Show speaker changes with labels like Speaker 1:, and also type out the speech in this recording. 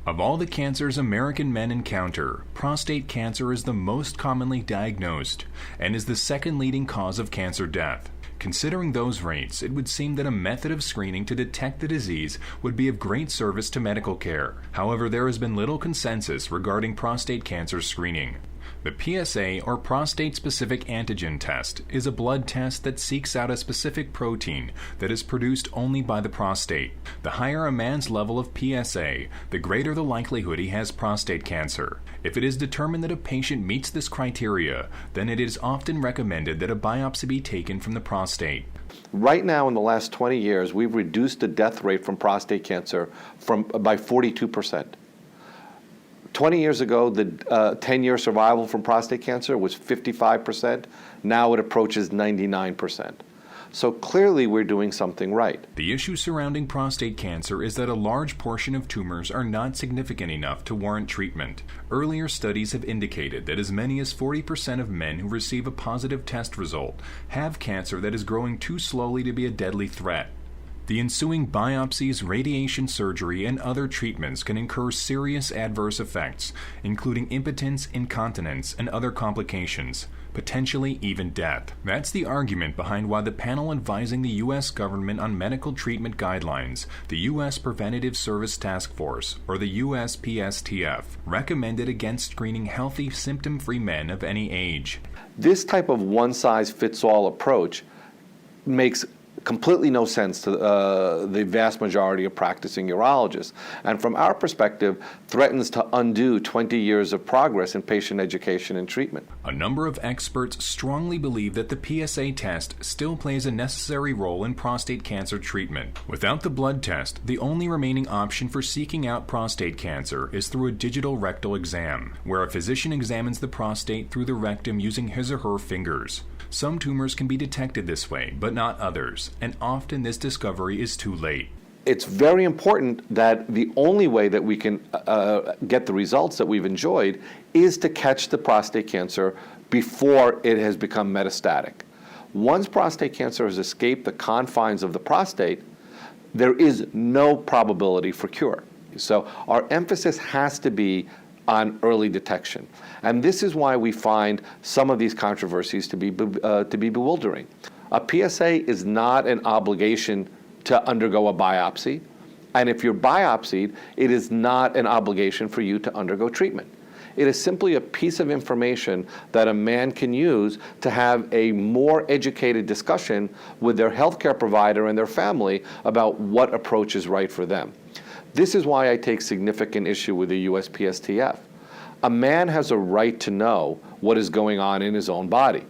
Speaker 1: Of all the cancers American men encounter, prostate cancer is the most commonly diagnosed and is the second leading cause of cancer death. Considering those rates, it would seem that a method of screening to detect the disease would be of great service to medical care. However, there has been little consensus regarding prostate cancer screening. The PSA, or prostate-specific antigen test, is a blood test that seeks out a specific protein that is produced only by the prostate. The higher a man's level of PSA, the greater the likelihood he has prostate cancer. If it is determined that a patient meets this criteria, then it is often recommended that a biopsy be taken from the prostate.
Speaker 2: Right now, in the last 20 years, we've reduced the death rate from prostate cancer by 42%. 20 years ago, the 10-year survival from prostate cancer was 55%. Now it approaches 99%. So clearly we're doing something right.
Speaker 1: The issue surrounding prostate cancer is that a large portion of tumors are not significant enough to warrant treatment. Earlier studies have indicated that as many as 40% of men who receive a positive test result have cancer that is growing too slowly to be a deadly threat. The ensuing biopsies, radiation surgery, and other treatments can incur serious adverse effects, including impotence, incontinence, and other complications, potentially even death. That's the argument behind why the panel advising the U.S. government on medical treatment guidelines, the U.S. Preventative Service Task Force, or the USPSTF, recommended against screening healthy, symptom-free men of any age.
Speaker 2: This type of one-size-fits-all approach makes completely no sense to the vast majority of practicing urologists, and from our perspective, threatens to undo 20 years of progress in patient education and treatment.
Speaker 1: A number of experts strongly believe that the PSA test still plays a necessary role in prostate cancer treatment. Without the blood test, the only remaining option for seeking out prostate cancer is through a digital rectal exam, where a physician examines the prostate through the rectum using his or her fingers. Some tumors can be detected this way, but not others, and often this discovery is too late.
Speaker 2: It's very important that the only way that we can get the results that we've enjoyed is to catch the prostate cancer before it has become metastatic. Once prostate cancer has escaped the confines of the prostate, there is no probability for cure. So our emphasis has to be on early detection. And this is why we find some of these controversies to be bewildering. A PSA is not an obligation to undergo a biopsy. And if you're biopsied, it is not an obligation for you to undergo treatment. It is simply a piece of information that a man can use to have a more educated discussion with their healthcare provider and their family about what approach is right for them. This is why I take significant issue with the USPSTF. A man has a right to know what is going on in his own body.